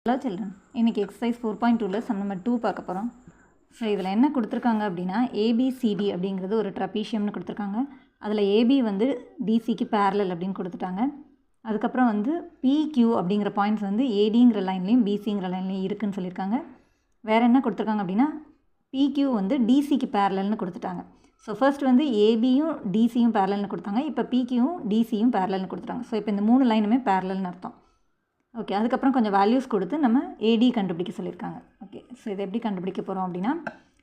Hello children, இன்னைக்கு exercise 4.2ல sum number 2 பார்க்க போகிறோம். ஸோ இதில் என்ன கொடுத்துருக்காங்க அப்படின்னா ABCD அப்படிங்கிறது ஒரு ட்ரபீஷியம்னு கொடுத்துருக்காங்க. அதில் AB வந்து DCக்கு பேரலல் அப்படின்னு கொடுத்துட்டாங்க. அதுக்கப்புறம் வந்து PQ அப்படிங்கிற பாயிண்ட்ஸ் வந்து ADங்கிற லைன்லேயும் BCங்கிற லைன்லேயும் இருக்குதுன்னு சொல்லியிருக்காங்க. வேறு என்ன கொடுத்துருக்காங்க அப்படின்னா PQ வந்து DCக்கு பேரலல்னு கொடுத்துட்டாங்க. ஸோ ஃபர்ஸ்ட் வந்து ABயும் DCயும் பேரலல்னு கொடுத்தாங்க. இப்போ PQவும் DCயும் பேரலல்னு கொடுத்துட்டாங்க. ஸோ இப்போ இந்த மூணு லைனுமே பேரலல்னு அர்த்தம். ஓகே, அதுக்கப்புறம் கொஞ்சம் வேல்யூஸ் கொடுத்து நம்ம AD கண்டுபிடிக்க சொல்லியிருக்காங்க. ஓகே, ஸோ இதை எப்படி கண்டுபிடிக்க போகிறோம் அப்படின்னா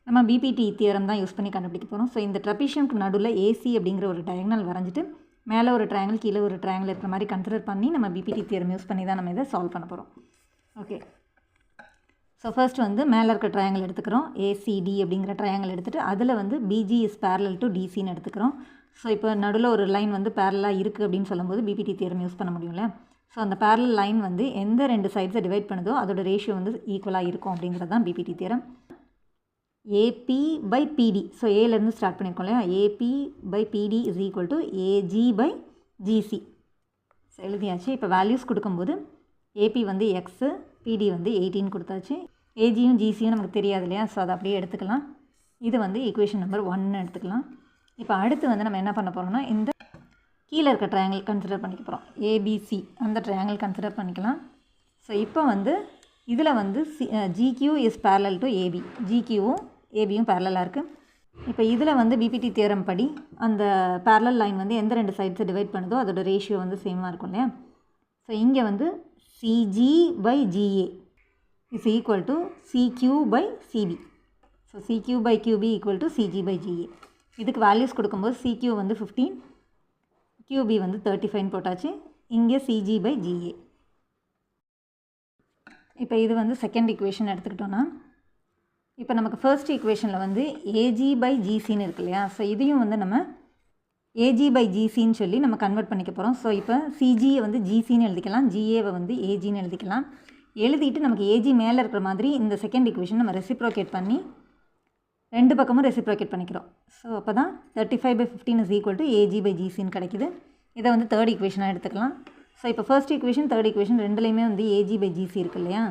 நம்ம BPT தியரம் தான் யூஸ் பண்ணி கண்டுபிடிக்க போகிறோம். ஸோ இந்த ட்ரபீஷியம்க்கு நடுவில் AC அப்படிங்கிற ஒரு டயகனல் வரைஞ்சிட்டு மேலே ஒரு ட்ரையாங்கிள் கீழே ஒரு ட்ரையாங்கிள் இருக்கிற மாதிரி கன்சிடர் பண்ணி நம்ம BPT தியரம் யூஸ் பண்ணி தான் நம்ம இதை சால்வ் பண்ண போகிறோம். ஓகே, ஸோ ஃபர்ஸ்ட் வந்து மேலே இருக்க ட்ரையாங்கிள் எடுத்துக்கிறோம். ACD அப்படிங்கிற ட்ரையாங்கிள் எடுத்துகிட்டு அதில் வந்து BG இஸ் பேரலல் டு DCன்னு எடுத்துக்கிறோம். ஸோ இப்போ நடுவில் ஒரு லைன் வந்து பேரலாக இருக்குது அப்படின்னு சொல்லும்போது BPT தியரம் யூஸ் பண்ண முடியும்ல. ஸோ அந்த பேரலல் லைன் வந்து எந்த ரெண்டு சைட்ஸை டிவைட் பண்ணுதோ அதோட ரேஷியோ வந்து ஈக்குவலாக இருக்கும் அப்படிங்கிறது தான் BPT தியரம். AP/PD, ஸோ ஏலேருந்து ஸ்டார்ட் பண்ணியிருக்கோம் இல்லையா. AP/PD is equal to AG/GC. So எழுதியாச்சு. இப்போ வேல்யூஸ் கொடுக்கும்போது AP வந்து X, PD வந்து 18 கொடுத்தாச்சு. AGயும் GCயும் நமக்கு தெரியாது இல்லையா. ஸோ அதை அப்படியே எடுத்துக்கலாம். இது வந்து ஈக்குவேஷன் நம்பர் 1 எடுத்துக்கலாம். இப்போ அடுத்து வந்து நம்ம என்ன பண்ண போகிறோம்னா இந்த கீழே இருக்க ட்ரையாங்கிள் கன்சிடர் பண்ணிக்க போகிறோம். ABC அந்த ட்ரையாங்கிள் கன்சிடர் பண்ணிக்கலாம். ஸோ இப்போ வந்து இதில் வந்து GQ is parallel to AB, GQவும் ABயும் பேரலாக இருக்குது. இப்போ இதில் வந்து BPT தியரம் படி அந்த பேரலல் லைன் வந்து எந்த ரெண்டு சைட்ஸை டிவைட் பண்ணுதோ அதோட ரேஷியோ வந்து சேமாக இருக்கும் இல்லையா. ஸோ இங்கே வந்து CG/GA is equal to CQ/CB. So CQ/QB equal to CG/GA. இதுக்கு வேல்யூஸ் கொடுக்கும்போது CQ வந்து 15, QB வந்து 35 போட்டாச்சு. இங்கே CG/GA. இப்போ இது வந்து செகண்ட் ஈக்குவேஷன் எடுத்துக்கிட்டோன்னா இப்போ நமக்கு ஃபர்ஸ்ட் ஈக்குவேஷனில் வந்து AG/GCன்னு இருக்கு இல்லையா. ஸோ இதையும் வந்து நம்ம AG/GCன்னு சொல்லி நம்ம கன்வெர்ட் பண்ணிக்க போகிறோம். ஸோ இப்போ CGயை வந்து GCன்னு எழுதிக்கலாம், GAவை வந்து AGன்னு எழுதிக்கலாம். எழுதிட்டு நமக்கு AG மேலே இருக்கிற மாதிரி இந்த செகண்ட் ஈக்குவேஷன் நம்ம ரெசிப்ரோகேட் பண்ணி ரெண்டு பக்கமும் ரெசிப்ரோகேட் பண்ணிக்கிறோம். ஸோ அப்போ தான் 35/15 இஸ் ஈக்குவல் டு AG/GCன்னு கிடைக்குது. இதை வந்து தேர்ட் ஈக்குவேஷனாக எடுத்துக்கலாம். ஸோ இப்போ ஃபர்ஸ்ட் ஈக்குவேஷன் தேர்ட் ஈக்குவேஷன் ரெண்டுலேயுமே வந்து AG/GC இருக்குது இல்லையா.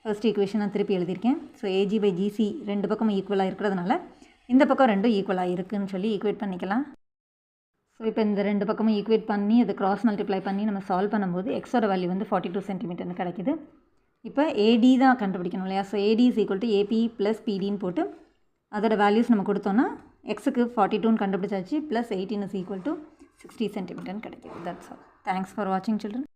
ஃபர்ஸ்ட் ஈக்குவேஷன் நான் திருப்பி எழுதியிருக்கேன். ஸோ AG/GC ரெண்டு பக்கமும் ஈக்குவலாக இருக்கிறதுனால இந்த பக்கம் ரெண்டும் ஈக்குவலாக இருக்குதுன்னு சொல்லி ஈக்குவேட் பண்ணிக்கலாம். ஸோ இப்போ இந்த ரெண்டு பக்கமும் ஈக்குவேட் பண்ணி அதை கிராஸ் மல்டிப்ளை பண்ணி நம்ம சால்வ் பண்ணும்போது எக்ஸோட வேல்யூ வந்து 42 சென்டிமீட்டர்னு கிடைக்குது. இப்போ AD தான் கண்டுபிடிக்கணும் இல்லையா. So AD is equal to AP+PDன்னு போட்டு அதோட வேல்யூஸ் நம்ம கொடுத்தோன்னா எக்ஸுக்கு 42ன்னு கண்டுபிடிச்சாச்சு. +18 இஸ் ஈக்குவல் டு 60 சென்டிமீட்டர்னு கிடைக்கிது. That's all. தேங்க்ஸ் ஃபார் வாட்சிங் சில்ட்ரன்.